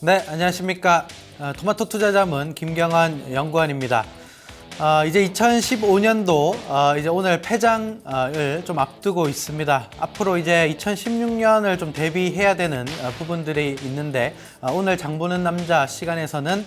네, 안녕하십니까. 토마토 투자자문 김경환 연구원입니다. 이제 2015년도 이제 오늘 폐장을 좀 앞두고 있습니다. 앞으로 이제 2016년을 좀 대비해야 되는 부분들이 있는데 오늘 장 보는 남자 시간에서는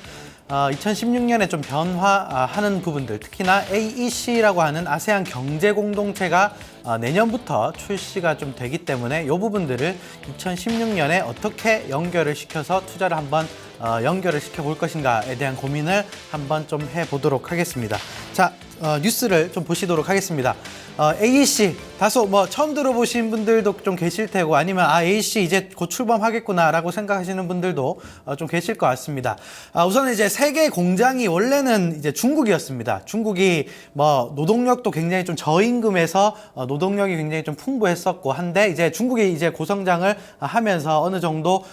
2016년에 좀 변화하는 부분들, 특히나 AEC라고 하는 아세안 경제 공동체가 내년부터 출시가 좀 되기 때문에 이 부분들을 2016년에 어떻게 연결을 시켜서 투자를 한번 연결을 시켜 볼 것인가에 대한 고민을 한번 좀 해보도록 하겠습니다. 자, 뉴스를 좀 보시도록 하겠습니다. AEC 다소 처음 들어보신 분들도 좀 계실 테고 아니면 AEC 이제 곧 출범하겠구나라고 생각하시는 분들도 좀 계실 것 같습니다. 우선 이제 세계 공장이 원래는 이제 중국이었습니다. 중국이 노동력도 굉장히 좀 저임금에서 노동력이 굉장히 좀 풍부했었고 한데 이제 중국이 이제 고성장을 하면서 어느 정도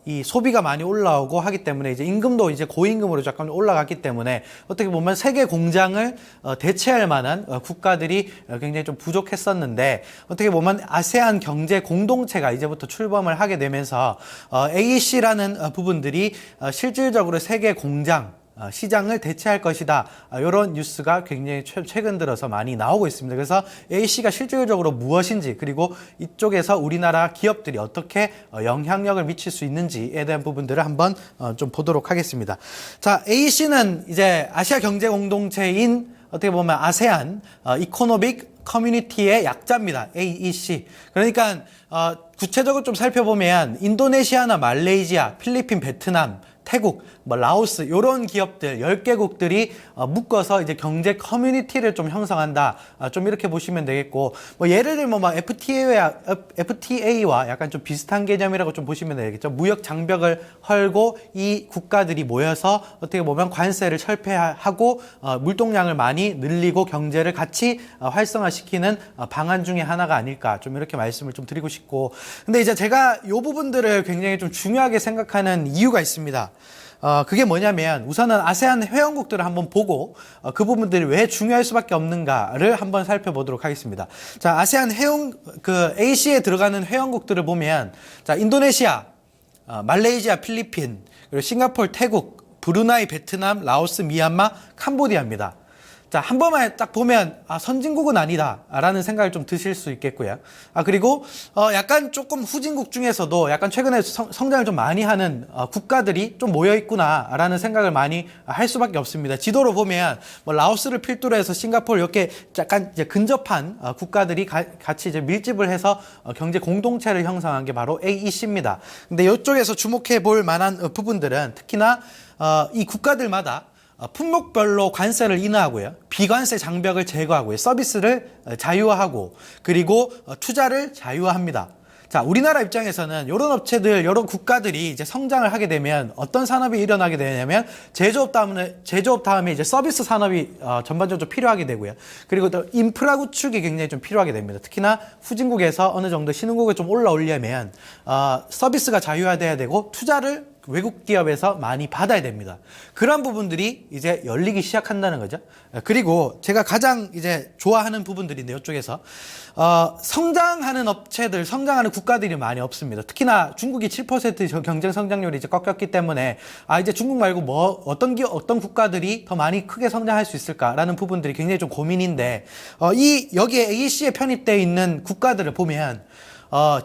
이 소비가 많이 올라오고 하기 때문에 이제 임금도 이제 고임금으로 잠깐 올라갔기 때문에 어떻게 보면 세계 공장을 대체할 만한 국가들이 굉장히 좀 부족했었는데 어떻게 보면 아세안 경제 공동체가 이제부터 출범을 하게 되면서 AEC라는 부분들이 실질적으로 세계 공장 시장을 대체할 것이다. 이런 뉴스가 굉장히 최근 들어서 많이 나오고 있습니다. 그래서 AEC가 실질적으로 무엇인지 그리고 이쪽에서 우리나라 기업들이 어떻게 영향력을 미칠 수 있는지에 대한 부분들을 한번 좀 보도록 하겠습니다. 자, AEC는 이제 아시아 경제 공동체인 어떻게 보면 아세안 이코노믹 커뮤니티의 약자입니다. AEC. 그러니까 구체적으로 좀 살펴보면 인도네시아나 말레이시아, 필리핀, 베트남, 태국, 라오스 이런 기업들 10개국들이 묶어서 이제 경제 커뮤니티를 좀 형성한다. 좀 이렇게 보시면 되겠고 예를 들면 FTA와 약간 좀 비슷한 개념이라고 좀 보시면 되겠죠. 무역 장벽을 헐고 이 국가들이 모여서 어떻게 보면 관세를 철폐하고 물동량을 많이 늘리고 경제를 같이 활성화시키는 방안 중에 하나가 아닐까 좀 이렇게 말씀을 좀 드리고 싶고 근데 이제 제가 이 부분들을 굉장히 좀 중요하게 생각하는 이유가 있습니다. 그게 뭐냐면 우선은 아세안 회원국들을 한번 보고 그 부분들이 왜 중요할 수밖에 없는가를 한번 살펴보도록 하겠습니다. 자, 아세안 AEC에 들어가는 회원국들을 보면 자, 인도네시아, 말레이시아, 필리핀, 그리고 싱가포르, 태국, 브루나이, 베트남, 라오스, 미얀마, 캄보디아입니다. 자, 한 번만 딱 보면 선진국은 아니다라는 생각을 좀 드실 수 있겠고요. 그리고 약간 조금 후진국 중에서도 약간 최근에 성장을 좀 많이 하는 국가들이 좀 모여 있구나라는 생각을 많이 할 수밖에 없습니다. 지도로 보면 라오스를 필두로 해서 싱가포르 이렇게 약간 이제 근접한 국가들이 같이 이제 밀집을 해서 경제 공동체를 형성한 게 바로 AEC입니다. 근데 이쪽에서 주목해 볼 만한 부분들은 특히나 이 국가들마다 품목별로 관세를 인하하고요. 비관세 장벽을 제거하고요. 서비스를 자유화하고 그리고 투자를 자유화합니다. 자, 우리나라 입장에서는 이런 업체들, 이런 국가들이 이제 성장을 하게 되면 어떤 산업이 일어나게 되냐면 제조업 다음에 이제 서비스 산업이 전반적으로 필요하게 되고요. 그리고 또 인프라 구축이 굉장히 좀 필요하게 됩니다. 특히나 후진국에서 어느 정도 신흥국에 좀 올라오려면 서비스가 자유화돼야 되고 투자를 외국 기업에서 많이 받아야 됩니다. 그런 부분들이 이제 열리기 시작한다는 거죠. 그리고 제가 가장 이제 좋아하는 부분들인데 이쪽에서 성장하는 업체들, 성장하는 국가들이 많이 없습니다. 특히나 중국이 7% 경쟁 성장률이 이제 꺾였기 때문에 이제 중국 말고 어떤 국가들이 더 많이 크게 성장할 수 있을까라는 부분들이 굉장히 좀 고민인데 여기에 AEC에 편입되어 있는 국가들을 보면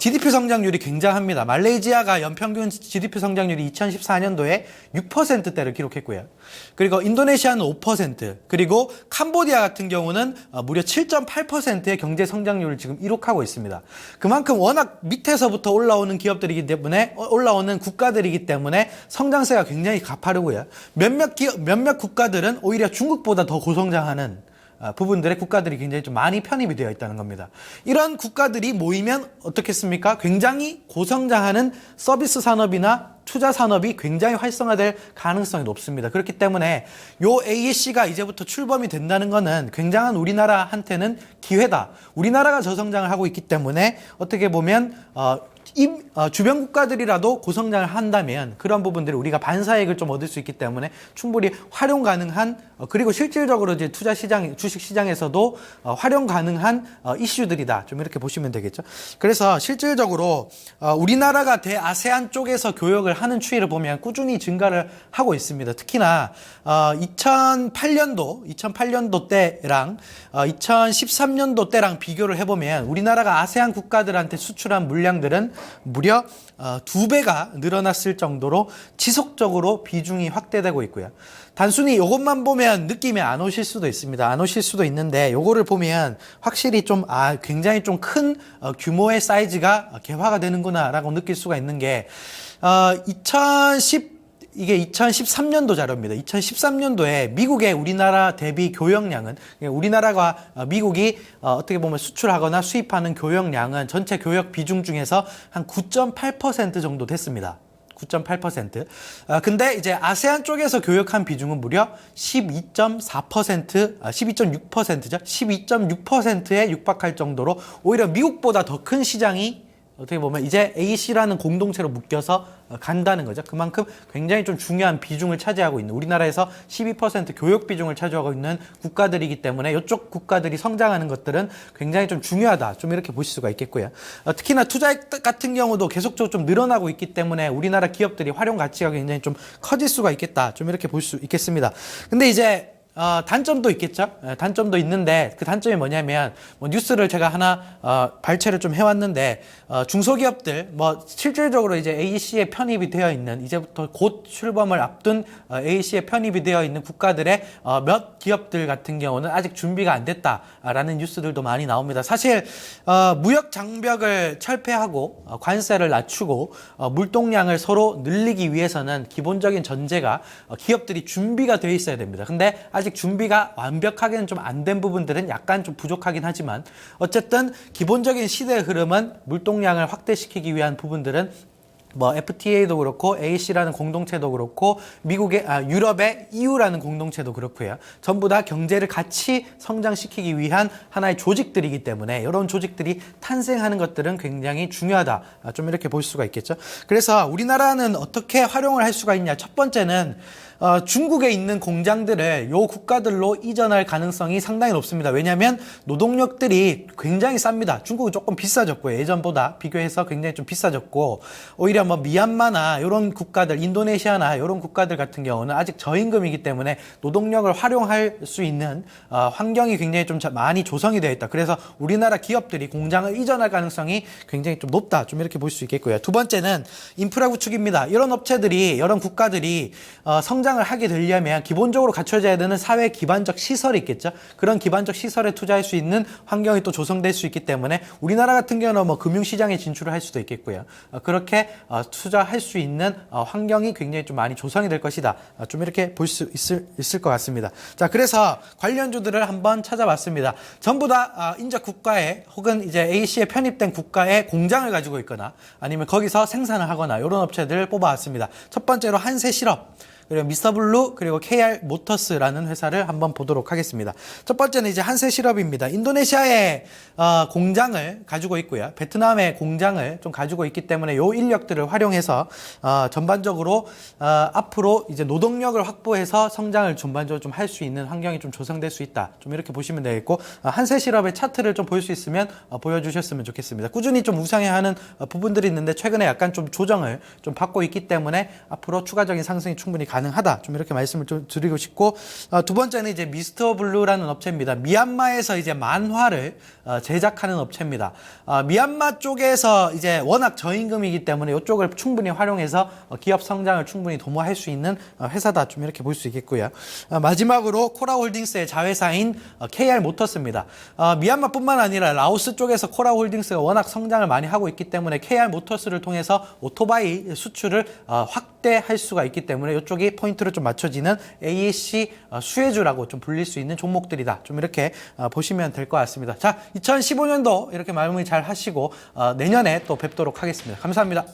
GDP 성장률이 굉장합니다. 말레이시아가 연평균 GDP 성장률이 2014년도에 6%대를 기록했고요. 그리고 인도네시아는 5%, 그리고 캄보디아 같은 경우는 무려 7.8%의 경제 성장률을 지금 기록하고 있습니다. 그만큼 워낙 밑에서부터 올라오는 기업들이기 때문에 올라오는 국가들이기 때문에 성장세가 굉장히 가파르고요. 몇몇 국가들은 오히려 중국보다 더 고성장하는 부분들의 국가들이 굉장히 좀 많이 편입이 되어 있다는 겁니다. 이런 국가들이 모이면 어떻겠습니까? 굉장히 고성장하는 서비스 산업이나 투자 산업이 굉장히 활성화될 가능성이 높습니다. 그렇기 때문에 요 AEC가 이제부터 출범이 된다는 것은 굉장한 우리나라한테는 기회다. 우리나라가 저성장을 하고 있기 때문에 어떻게 보면 주변 국가들이라도 고성장을 한다면 그런 부분들을 우리가 반사이익을 좀 얻을 수 있기 때문에 충분히 활용 가능한 그리고 실질적으로 이제 투자 시장, 주식 시장에서도 활용 가능한 이슈들이다. 좀 이렇게 보시면 되겠죠. 그래서 실질적으로 우리나라가 대아세안 쪽에서 교역을 공급을 하는 추이를 보면 꾸준히 증가를 하고 있습니다. 특히나 2008년도 때랑 2013년도 때랑 비교를 해보면 우리나라가 아세안 국가들한테 수출한 물량들은 무려 2배가 늘어났을 정도로 지속적으로 비중이 확대되고 있고요. 단순히 이것만 보면 느낌이 안 오실 수도 있습니다. 안 오실 수도 있는데 요거를 보면 확실히 좀 굉장히 좀 큰 규모의 사이즈가 개화가 되는구나라고 느낄 수가 있는 게 이게 2013년도 자료입니다. 2013년도에 미국의 우리나라 대비 교역량은 우리나라가 미국이 어떻게 보면 수출하거나 수입하는 교역량은 전체 교역 비중 중에서 한 9.8% 정도 됐습니다. 9.8%. 근데 이제 아세안 쪽에서 교역한 비중은 무려 12.4%, 12.6%죠. 12.6%에 육박할 정도로 오히려 미국보다 더 큰 시장이 어떻게 보면 이제 AC라는 공동체로 묶여서 간다는 거죠. 그만큼 굉장히 좀 중요한 비중을 차지하고 있는 우리나라에서 12% 교역 비중을 차지하고 있는 국가들이기 때문에 이쪽 국가들이 성장하는 것들은 굉장히 좀 중요하다. 좀 이렇게 보실 수가 있겠고요. 특히나 투자액 같은 경우도 계속적으로 좀 늘어나고 있기 때문에 우리나라 기업들이 활용 가치가 굉장히 좀 커질 수가 있겠다. 좀 이렇게 볼 수 있겠습니다. 근데 이제 단점도 있겠죠. 단점도 있는데 그 단점이 뭐냐면 뉴스를 제가 하나 발췌를 좀 해왔는데 중소기업들 실질적으로 이제 AEC에 편입이 되어 있는 이제부터 곧 출범을 앞둔 AEC에 편입이 되어 있는 국가들의 몇 기업들 같은 경우는 아직 준비가 안 됐다라는 뉴스들도 많이 나옵니다. 사실 무역 장벽을 철폐하고 관세를 낮추고 물동량을 서로 늘리기 위해서는 기본적인 전제가 기업들이 준비가 되어 있어야 됩니다. 근데 아직 준비가 완벽하게는 좀 안 된 부분들은 약간 좀 부족하긴 하지만 어쨌든 기본적인 시대의 흐름은 물동량을 확대시키기 위한 부분들은 FTA도 그렇고 AC라는 공동체도 그렇고 유럽의 EU라는 공동체도 그렇고요. 전부 다 경제를 같이 성장시키기 위한 하나의 조직들이기 때문에 이런 조직들이 탄생하는 것들은 굉장히 중요하다. 좀 이렇게 볼 수가 있겠죠. 그래서 우리나라는 어떻게 활용을 할 수가 있냐. 첫 번째는 중국에 있는 공장들을 요 국가들로 이전할 가능성이 상당히 높습니다. 왜냐하면 노동력들이 굉장히 쌉니다. 중국은 조금 비싸졌고요. 예전보다 비교해서 굉장히 좀 비싸졌고 오히려 미얀마나 이런 국가들, 인도네시아나 이런 국가들 같은 경우는 아직 저임금이기 때문에 노동력을 활용할 수 있는 환경이 굉장히 좀 많이 조성이 되어 있다. 그래서 우리나라 기업들이 공장을 이전할 가능성이 굉장히 좀 높다. 좀 이렇게 볼 수 있겠고요. 두 번째는 인프라 구축입니다. 이런 업체들이, 이런 국가들이 성장을 하게 되려면 기본적으로 갖춰져야 되는 사회 기반적 시설이 있겠죠. 그런 기반적 시설에 투자할 수 있는 환경이 또 조성될 수 있기 때문에 우리나라 같은 경우는 금융시장에 진출을 할 수도 있겠고요. 그렇게 투자할 수 있는 환경이 굉장히 좀 많이 조성이 될 것이다. 좀 이렇게 볼 수 있을 것 같습니다. 자, 그래서 관련주들을 한번 찾아봤습니다. 전부 다 인접 국가에 혹은 이제 AC에 편입된 국가에 공장을 가지고 있거나 아니면 거기서 생산을 하거나 이런 업체들을 뽑아왔습니다. 첫 번째로 한세실업, 그리고 미스터블루, 그리고 KR 모터스라는 회사를 한번 보도록 하겠습니다. 첫 번째는 이제 한세실업입니다. 인도네시아에 공장을 가지고 있고요. 베트남에 공장을 좀 가지고 있기 때문에 요 인력들을 활용해서 전반적으로 앞으로 이제 노동력을 확보해서 성장을 전반적으로 좀 할 수 있는 환경이 좀 조성될 수 있다. 좀 이렇게 보시면 되겠고 한세실업의 차트를 좀 볼 수 있으면 보여주셨으면 좋겠습니다. 꾸준히 좀 우상향하는 부분들이 있는데 최근에 약간 좀 조정을 좀 받고 있기 때문에 앞으로 추가적인 상승이 충분히 가능하다. 좀 이렇게 말씀을 좀 드리고 싶고 두 번째는 이제 미스터블루라는 업체입니다. 미얀마에서 이제 만화를 제작하는 업체입니다. 미얀마 쪽에서 이제 워낙 저임금이기 때문에 이쪽을 충분히 활용해서 기업 성장을 충분히 도모할 수 있는 회사다. 좀 이렇게 볼 수 있겠고요. 마지막으로 코라홀딩스의 자회사인 KR 모터스입니다. 미얀마뿐만 아니라 라오스 쪽에서 코라홀딩스가 워낙 성장을 많이 하고 있기 때문에 KR 모터스를 통해서 오토바이 수출을 확대할 수가 있기 때문에 이쪽이 포인트로 좀 맞춰지는 AEC 수혜주라고 좀 불릴 수 있는 종목들이다. 좀 이렇게 보시면 될 것 같습니다. 자, 2015년도 이렇게 마무리 잘 하시고 내년에 또 뵙도록 하겠습니다. 감사합니다.